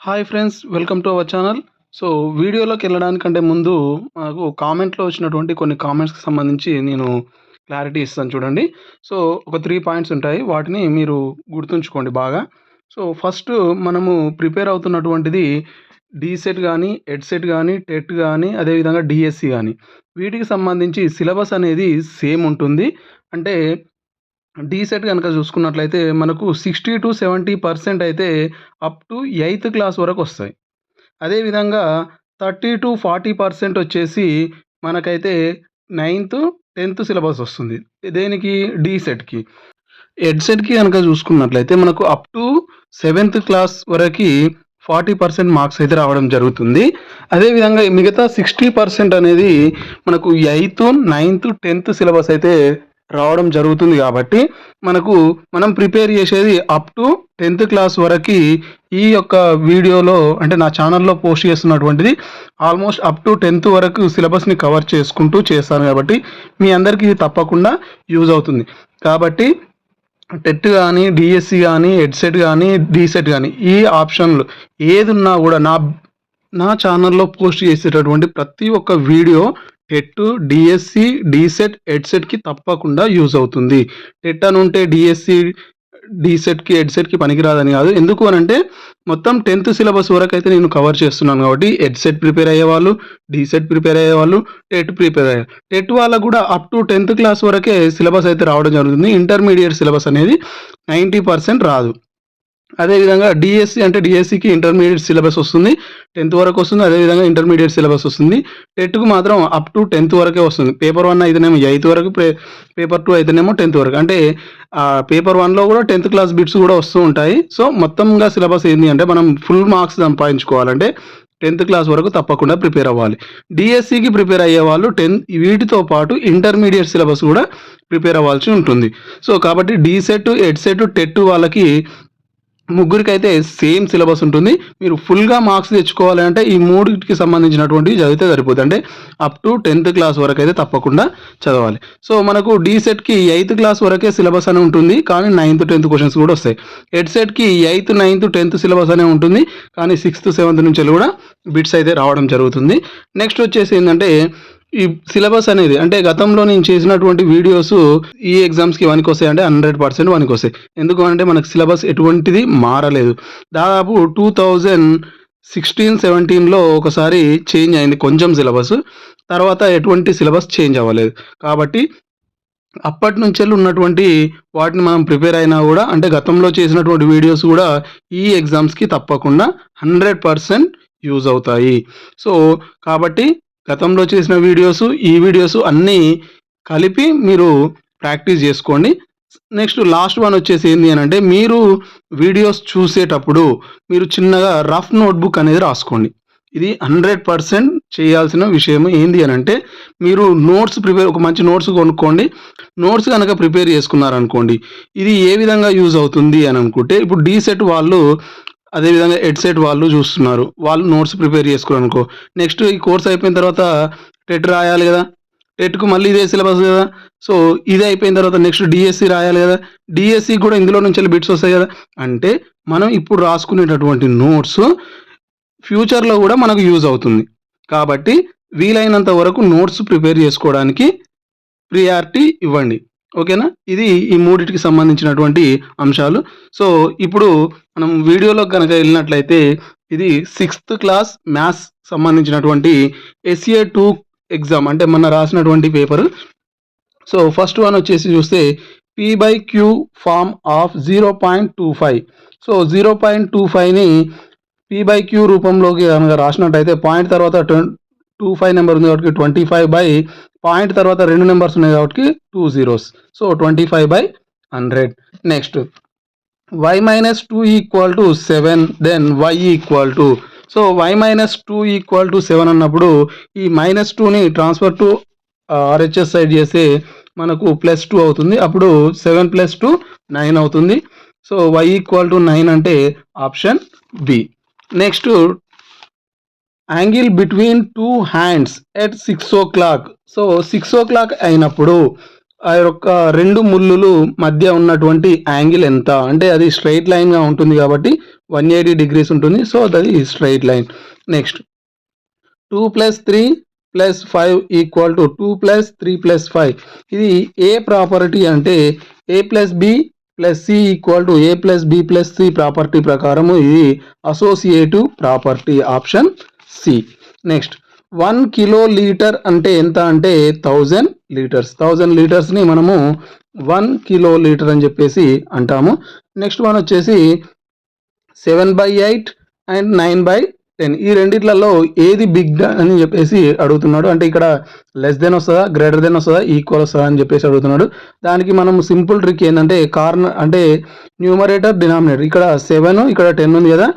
Hi friends, welcome to our channel. So, వీడియోలోకి వెళ్ళడానికంటే ముందు మాకు కామెంట్‌లో వచ్చినటువంటి కొన్ని కామెంట్స్‌కి సంబంధించి నేను క్లారిటీ ఇస్తాను చూడండి. సో, ఒక 3 పాయింట్స్ ఉంటాయి. వాటిని మీరు గుర్తుంచుకోండి బాగా. సో, ఫస్ట్ మనము ప్రిపేర్ అవుతున్నటువంటిది డీసెట్ గానీ, ఎడ్సెట్ గానీ, టెట్ గానీ, అదేవిధంగా డీఎస్సీ గానీ. వీటికి సంబంధించి సిలబస్ అనేది సేమ్ ఉంటుంది. అంటే డీసెట్ గనక చూసుకున్నట్లయితే మనకు 60-70% అయితే అప్ టు 8థ్ క్లాస్ వరకొస్తాయి. అదేవిధంగా 30-40% వచ్చేసి మనకైతే 9థ్, 10థ్ సిలబస్ వస్తుంది. దేనికి? డీసెట్‌కి. ఎడ్సెట్‌కి గనక చూసుకున్నట్లయితే మనకు అప్ టు 7థ్ క్లాస్ వరకి 40% మార్క్స్ అయితే రావడం జరుగుతుంది. అదేవిధంగా మిగతా 60% అనేది మనకు 8థ్, 9థ్, 10థ్ సిలబస్ అయితే రావడం జరుగుతుంది కాబట్టి మనం ప్రిపేర్ చేసేది అప్ టు 10థ్ క్లాస్ వరకి ఈ యొక్క వీడియోలో అంటే నా ఛానల్‌లో పోస్ట్ చేస్తున్నటువంటిది ఆల్మోస్ట్ అప్ టు 10థ్ వరకు సిలబస్‌ని కవర్ చేసుకుంటూ చేస్తాను కాబట్టి మీ అందరికీ ఇది తప్పకుండా యూజ్ అవుతుంది. కాబట్టి టెట్ గానీ, డీఎస్సీ గానీ, ఎడ్సెట్ గానీ, డీసెట్ గానీ ఈ ఆప్షన్‌లు ఏదున్నా గూడా నా ఛానల్‌లో పోస్ట్ చేసేటటువంటి ప్రతి ఒక్క వీడియో టెట్, డీఎస్సీ, డీసెట్, ఎడ్సెట్‌కి తప్పకుండా యూజ్ అవుతుంది. టెట్ అనుంటే డీఎస్సీ, డీసెట్‌కి, ఎడ్సెట్‌కి పనికిరాదని కాదు. ఎందుకు అనంటే మొత్తం 10థ్ సిలబస్ వరకైతే నేను కవర్ చేస్తున్నాను కాబట్టి ఎడ్సెట్ ప్రిపేర్ అయ్యేవాళ్ళు, డీసెట్ ప్రిపేర్ అయ్యేవాళ్ళు, టెట్ ప్రిపేర్ అయ్యేవాళ్ళు. టెట్ వాళ్ళకు కూడా అప్ టు 10థ్ క్లాస్ వరకే సిలబస్ అయితే రావడం జరుగుతుంది. ఇంటర్మీడియేట్ సిలబస్ అనేది 90% రాదు. అదేవిధంగా డీఎస్సీ అంటే డీఎస్సీకి ఇంటర్మీడియేట్ సిలబస్ వస్తుంది. 10థ్ వరకు వస్తుంది. అదేవిధంగా ఇంటర్మీడియేట్ సిలబస్ వస్తుంది. టెట్‌కు మాత్రం అప్ టు 10థ్ వరకే వస్తుంది. పేపర్ 1 అయితేనేమో 8థ్ వరకు, పేపర్ 2 అయితేనేమో 10థ్ వరకు. అంటే పేపర్ 1లో కూడా 10థ్ క్లాస్ బిట్స్ కూడా వస్తూ ఉంటాయి. సో, మొత్తంగా సిలబస్ ఏంది అంటే మనం ఫుల్ మార్క్స్ సంపాదించుకోవాలంటే 10థ్ క్లాస్ వరకు తప్పకుండా ప్రిపేర్ అవ్వాలి. డీఎస్సీకి ప్రిపేర్ అయ్యేవాళ్ళు వీటితో పాటు ఇంటర్మీడియేట్ సిలబస్ కూడా ప్రిపేర్ అవ్వాల్సి ఉంటుంది. సో, కాబట్టి డీసెట్, ఎడ్సెట్, టెట్ వాళ్ళకి ముగ్గురికైతే సేమ్ సిలబస్ ఉంటుంది. మీరు ఫుల్‌గా మార్క్స్ తెచ్చుకోవాలి అంటే ఈ మూడిటికి సంబంధించినటువంటివి చదివితే సరిపోతుంది. అంటే అప్ టు 10థ్ క్లాస్ వరకైతే తప్పకుండా చదవాలి. సో, మనకు డీసెట్‌కి 8థ్ క్లాస్ వరకే సిలబస్ అని ఉంటుంది. కానీ 9థ్, 10థ్ క్వెషన్స్ కూడా వస్తాయి. ఎడ్సెట్‌కి 8థ్, 9థ్, 10థ్ సిలబస్ అనే ఉంటుంది. కానీ 6థ్, 7థ్ నుంచి కూడా బిట్స్ అయితే రావడం జరుగుతుంది. నెక్స్ట్ వచ్చేసి ఏందంటే ఈ సిలబస్ అనేది అంటే గతంలో నేను చేసినటువంటి వీడియోస్ ఈ ఎగ్జామ్స్‌కి వస్తాయి అంటే 100% వస్తాయి. ఎందుకు అంటే మనకు సిలబస్ ఎటువంటిది మారలేదు. దాదాపు 2016, 17లో ఒకసారి చేంజ్ అయింది కొంచెం సిలబస్. తర్వాత ఎటువంటి సిలబస్ చేంజ్ అవ్వలేదు. కాబట్టి అప్పటి నుంచెల్లి ఉన్నటువంటి వాటిని మనం ప్రిపేర్ అయినా కూడా అంటే గతంలో చేసినటువంటి వీడియోస్ కూడా ఈ ఎగ్జామ్స్‌కి తప్పకుండా 100% యూజ్ అవుతాయి. సో, కాబట్టి గతంలో చేసిన వీడియోస్, ఈ వీడియోస్ అన్నీ కలిపి మీరు ప్రాక్టీస్ చేసుకోండి. నెక్స్ట్ లాస్ట్ వన్ వచ్చేసి ఏంది అనంటే మీరు వీడియోస్ చూసేటప్పుడు మీరు చిన్నగా రఫ్ నోట్‌బుక్ అనేది రాసుకోండి. ఇది 100% చేయాల్సిన విషయం ఏంది అనంటే మీరు ఒక మంచి నోట్స్ కొనుక్కోండి. నోట్స్ గనక ప్రిపేర్ చేసుకున్నారనుకోండి, ఇది ఏ విధంగా యూజ్ అవుతుంది అని అనుకుంటే ఇప్పుడు డీసెట్ వాళ్ళు అదేవిధంగా ఎడ్సెట్ వాళ్ళు చూస్తున్నారు. వాళ్ళు నోట్స్ ప్రిపేర్ చేసుకున్నారనుకో, నెక్స్ట్ ఈ కోర్స్ అయిపోయిన తర్వాత టెట్ రాయాలి గదా! టెట్‌కు మళ్ళీ ఇదే సిలబస్ గదా! సో, ఇది అయిపోయిన తర్వాత నెక్స్ట్ డీఎస్సీ రాయాలి గదా! డీఎస్సీకి కూడా ఇందులో నుంచెల్లి బిట్స్ వస్తాయి గదా! అంటే మనం ఇప్పుడు రాసుకునేటటువంటి నోట్స్ ఫ్యూచర్‌లో గూడా మనకు యూజ్ అవుతుంది. కాబట్టి వీలైనంత వరకు నోట్స్ ప్రిపేర్ చేసుకోవడానికి ప్రియారిటీ ఇవ్వండి. ఓకేనా? ఇది ఈ మూడిటికి సంబంధించినటువంటి అంశాలు. సో, ఇప్పుడు మనం వీడియోలోకి గనక ఎళ్ళినట్లయితే ఇది 6థ్ క్లాస్ మ్యాథ్స్ సంబంధించినటువంటి ఎస్ఏ 2 ఎగ్జామ్ అంటే మొన్న రాసినటువంటి పేపరు. సో, ఫస్ట్ వన్ వచ్చేసి చూస్తే పీ/క్యూ ఫార్మ్ ఆఫ్ 0.25. సో, 0.25ని పీ/క్యూ రూపంలోకి గనక రాసినట్టయితే పాయింట్ తర్వాత 25 నెంబర్ ఉంది కాబట్టి 25 బై పాయింట్ తర్వాత 2 నెంబర్స్ ఉన్నాయి కాబట్టి 2 zeros. So, 25/100. Next y-2 = 7 then y = so, y-2 = 7 అన్నప్పుడు ఈ -2ని ట్రాన్స్ఫర్ టు ఆర్‌హెచ్‌ఎస్ సైడ్ చేస్తే మనకు +2 అవుతుంది. అప్పుడు 7 + 2 9 అవుతుంది. సో, y = 9 అంటే option B. Next angle between 2 hands at 6 o'clock. So, 6 o'clock అయినప్పుడు ఆ యొక్క 2 ముల్లులు మధ్య ఉన్నటువంటి యాంగిల్ ఎంత? అంటే అది స్ట్రెయిట్ లైన్‌గా ఉంటుంది కాబట్టి 180 డిగ్రీస్ ఉంటుంది. So, that is straight line. Next 2 + 3 + 5 = 2 + 3 + 5. ఇది ఏ ప్రాపర్టీ అంటే A + B + C = A + B + C property ప్రకారము ఇది associative property option C. Next 1 kilolitre అంటే ఎంత అంటే 1000 లీటర్స్. 1000 లీటర్స్‌ని మనము 1 కిలోలీటర్ అని చెప్పేసి అంటాము. నెక్స్ట్ వన్ వచ్చేసి 7/8 అండ్ 9/10 ఈ రెండిట్లలో ఏది బిగ్ అని చెప్పేసి అడుగుతున్నాడు. అంటే ఇక్కడ లెస్ దెన్ వస్తుందా, గ్రేటర్ దెన్ వస్తుందా, ఈక్వల్ వస్తుందా అని చెప్పేసి అడుగుతున్నాడు. దానికి మనం సింపుల్ ట్రిక్ ఏంటంటే అంటే న్యూమరేటర్ డినామినేటర్ ఇక్కడ 7 ఇక్కడ 10 ఉంది కదా.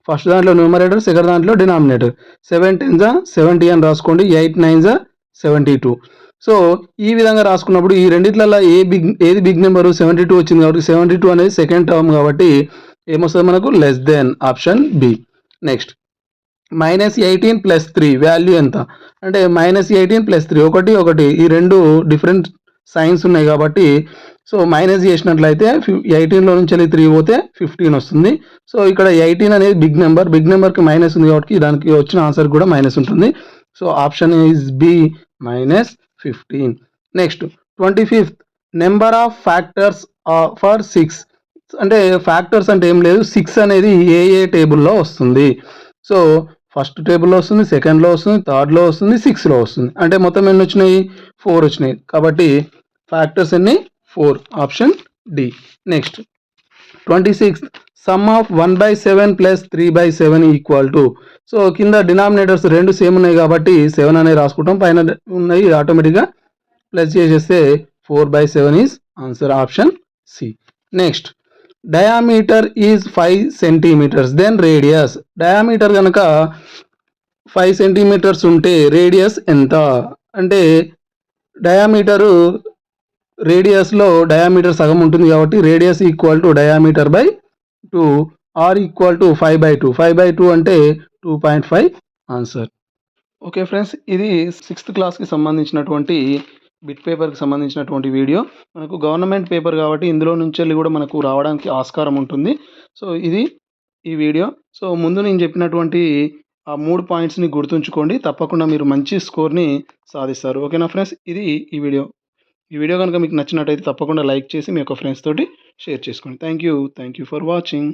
ఫస్ట్ దాంట్లో న్యూమరేటర్, సెకండ్ దాంట్లో డినామినేటర్. 7 10 70 అని రాసుకోండి. 8 9 72. సో ఈ విధంగా రాసుకున్నప్పుడు ఈ రెండిట్లలో ఏది బిగ్ నెంబరు 72 వచ్చింది కాబట్టి 72 అనేది సెకండ్ టర్మ్ కాబట్టి ఏమొస్తుంది మనకు less than option B. Next -18 + 3 value ఎంత అంటే -18 + 3 ఒకటి ఒకటి ఈ రెండు డిఫరెంట్ సైన్స్ ఉన్నాయి కాబట్టి సో మైనస్ చేసినట్లయితే 18లో నుంచి వెళ్ళి 3 పోతే 15 వస్తుంది. సో ఇక్కడ 18 అనేది బిగ్ నెంబర్కి మైనస్ ఉంది కాబట్టి దానికి వచ్చిన ఆన్సర్ కూడా మైనస్ ఉంటుంది. So option is B -15. Next 25th number of factors for 6 అంటే ఫ్యాక్టర్స్ అంటే ఏం లేదు 6 అనేది ఏ టేబుల్లో వస్తుంది. సో ఫస్ట్ టేబుల్లో వస్తుంది, సెకండ్లో వస్తుంది, థర్డ్లో వస్తుంది, 6లో వస్తుంది. అంటే మొత్తం ఎన్ని వచ్చినాయి 4 వచ్చినాయి కాబట్టి ఫ్యాక్టర్స్ ఎన్ని 4 option D. Next 26th sum of 1/7 + 3/7 = so కింద డినామినేటర్స్ రెండు సేమ్ ఉన్నాయి కాబట్టి 7 అనేది రాసుకుంటాం, పైన ఉన్నాయి ఆటోమేటిక్గా ప్లస్ చేసేస్తే 4/7 is answer option C. Next diameter is 5 centimetres then radius. Diameter కనుక 5 సెంటీమీటర్స్ ఉంటే రేడియస్ ఎంత అంటే డయామీటరు రేడియస్లో డయామీటర్ సగం ఉంటుంది కాబట్టి రేడియస్ = డయామీటర్ బై 2 ఆర్ = 5/2. 5/2 అంటే 2.5 ఆన్సర్. ఓకే ఫ్రెండ్స్, ఇది 6th క్లాస్కి సంబంధించినటువంటి బిట్ పేపర్కి సంబంధించినటువంటి వీడియో. మనకు గవర్నమెంట్ పేపర్ కాబట్టి ఇందులో నుంచి వెళ్ళి కూడా మనకు రావడానికి ఆస్కారం ఉంటుంది. సో ఇది ఈ వీడియో. సో ముందు నేను చెప్పినటువంటి ఆ 3 పాయింట్స్ని గుర్తుంచుకోండి, తప్పకుండా మీరు మంచి స్కోర్ని సాధిస్తారు. ఓకేనా ఫ్రెండ్స్, ఇది ఈ వీడియో. ఈ వీడియో కనుక మీకు నచ్చినట్టయితే తప్పకుండా లైక్ చేసి మీ యొక్క ఫ్రెండ్స్ తోటి షేర్ చేసుకోండి. Thank you for watching.